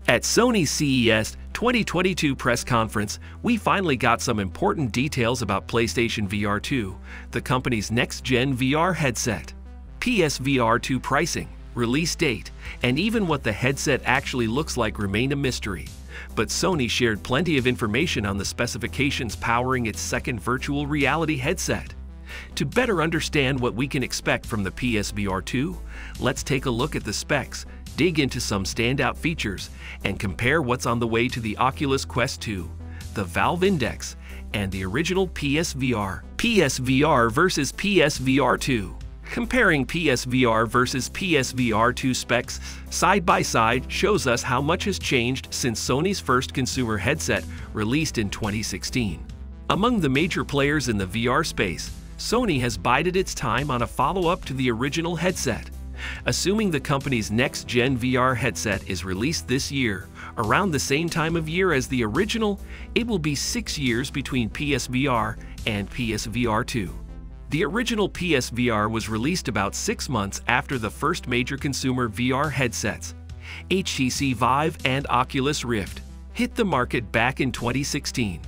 At Sony's CES 2022 press conference, we finally got some important details about PlayStation VR 2, the company's next-gen VR headset. PSVR2 pricing, release date, and even what the headset actually looks like remain a mystery. But Sony shared plenty of information on the specifications powering its second virtual reality headset. To better understand what we can expect from the PSVR2, let's take a look at the specs, dig into some standout features, and compare what's on the way to the Oculus Quest 2, the Valve Index, and the original PSVR. PSVR versus PSVR2. Comparing PSVR versus PSVR2 specs side by side shows us how much has changed since Sony's first consumer headset released in 2016. Among the major players in the VR space, Sony has bided its time on a follow-up to the original headset. Assuming the company's next-gen VR headset is released this year, around the same time of year as the original, it will be 6 years between PSVR and PSVR2. The original PSVR was released about 6 months after the first major consumer VR headsets, HTC Vive and Oculus Rift, hit the market back in 2016.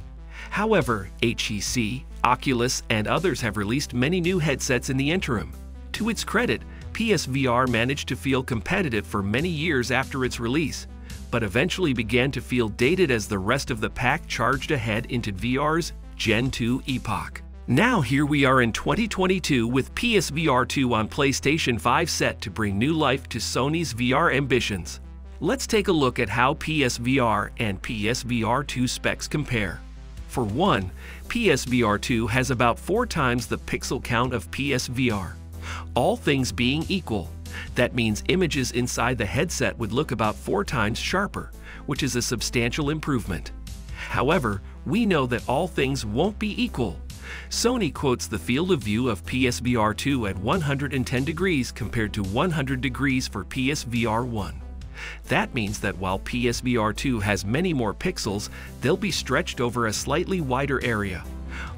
However, HTC, Oculus, and others have released many new headsets in the interim. To its credit, PSVR managed to feel competitive for many years after its release, but eventually began to feel dated as the rest of the pack charged ahead into VR's Gen 2 epoch. Now here we are in 2022 with PSVR2 on PlayStation 5 set to bring new life to Sony's VR ambitions. Let's take a look at how PSVR and PSVR2 specs compare. For one, PSVR2 has about 4 times the pixel count of PSVR. All things being equal, that means images inside the headset would look about 4 times sharper, which is a substantial improvement. However, we know that all things won't be equal. Sony quotes the field of view of PSVR2 at 110 degrees compared to 100 degrees for PSVR1. That means that while PSVR2 has many more pixels, they'll be stretched over a slightly wider area.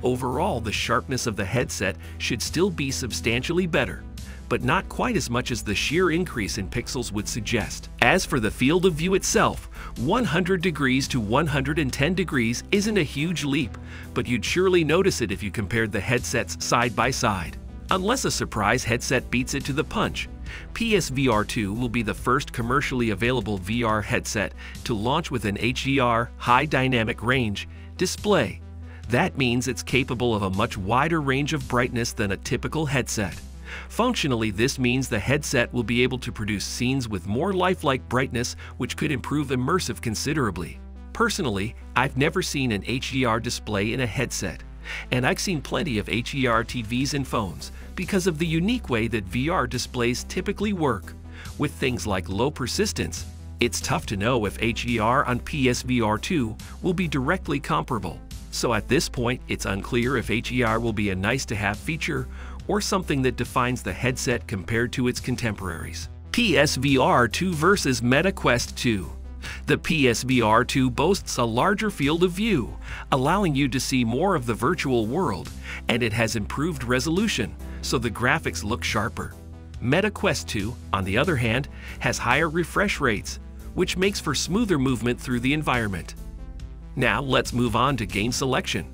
Overall, the sharpness of the headset should still be substantially better, but not quite as much as the sheer increase in pixels would suggest. As for the field of view itself, 100 degrees to 110 degrees isn't a huge leap, but you'd surely notice it if you compared the headsets side by side. Unless a surprise headset beats it to the punch, PSVR2 will be the first commercially available VR headset to launch with an HDR high dynamic range display. That means it's capable of a much wider range of brightness than a typical headset. Functionally, this means the headset will be able to produce scenes with more lifelike brightness, which could improve immersive considerably. Personally, I've never seen an HDR display in a headset, and I've seen plenty of HDR TVs and phones because of the unique way that VR displays typically work. With things like low persistence, it's tough to know if HDR on PSVR2 will be directly comparable. So at this point, it's unclear if HDR will be a nice-to-have feature or something that defines the headset compared to its contemporaries. PSVR2 versus Meta Quest 2. The PSVR2 boasts a larger field of view, allowing you to see more of the virtual world, and it has improved resolution, so the graphics look sharper. Meta Quest 2, on the other hand, has higher refresh rates, which makes for smoother movement through the environment. Now let's move on to game selection.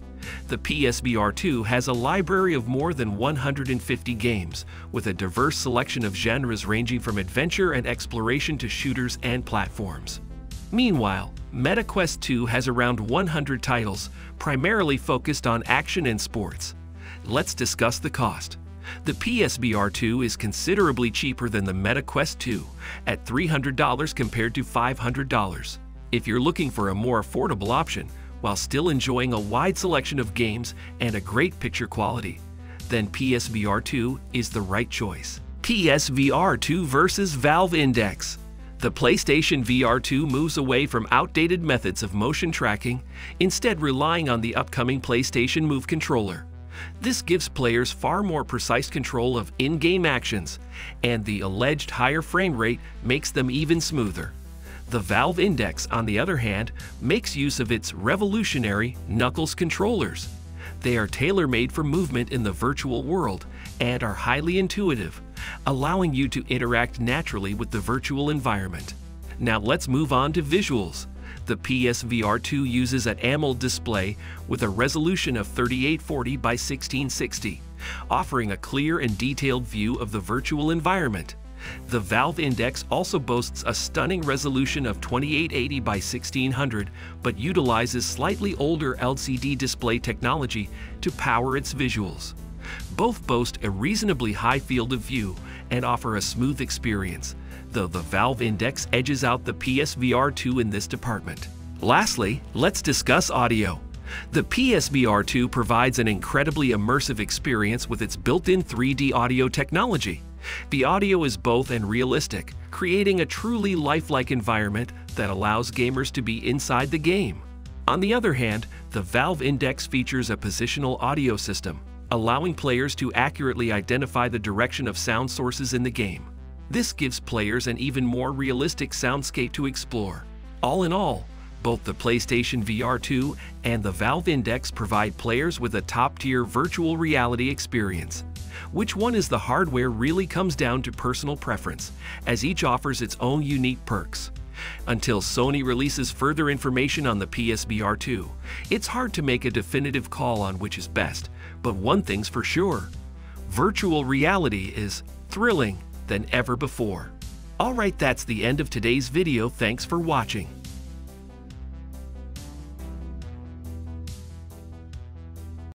The PSVR2 has a library of more than 150 games, with a diverse selection of genres ranging from adventure and exploration to shooters and platforms. Meanwhile, Meta Quest 2 has around 100 titles, primarily focused on action and sports. Let's discuss the cost. The PSVR2 is considerably cheaper than the Meta Quest 2, at $300 compared to $500. If you're looking for a more affordable option, while still enjoying a wide selection of games and a great picture quality, then PSVR2 is the right choice. PSVR2 versus Valve Index. The PlayStation VR2 moves away from outdated methods of motion tracking, instead relying on the upcoming PlayStation Move controller. This gives players far more precise control of in-game actions, and the alleged higher frame rate makes them even smoother. The Valve Index, on the other hand, makes use of its revolutionary Knuckles controllers. They are tailor-made for movement in the virtual world and are highly intuitive, allowing you to interact naturally with the virtual environment. Now let's move on to visuals. The PSVR2 uses an AMOLED display with a resolution of 3840 by 1660, offering a clear and detailed view of the virtual environment. The Valve Index also boasts a stunning resolution of 2880 by 1600, but utilizes slightly older LCD display technology to power its visuals. Both boast a reasonably high field of view and offer a smooth experience, though the Valve Index edges out the PSVR2 in this department. Lastly, let's discuss audio. The PSVR2 provides an incredibly immersive experience with its built-in 3D audio technology. The audio is both and realistic, creating a truly lifelike environment that allows gamers to be inside the game. On the other hand, the Valve Index features a positional audio system, allowing players to accurately identify the direction of sound sources in the game. This gives players an even more realistic soundscape to explore. All in all, both the PlayStation VR2 and the Valve Index provide players with a top-tier virtual reality experience. Which one is the hardware really comes down to personal preference, as each offers its own unique perks. Until Sony releases further information on the PSVR2, it's hard to make a definitive call on which is best, but one thing's for sure: virtual reality is thrilling than ever before. Alright, that's the end of today's video. Thanks for watching.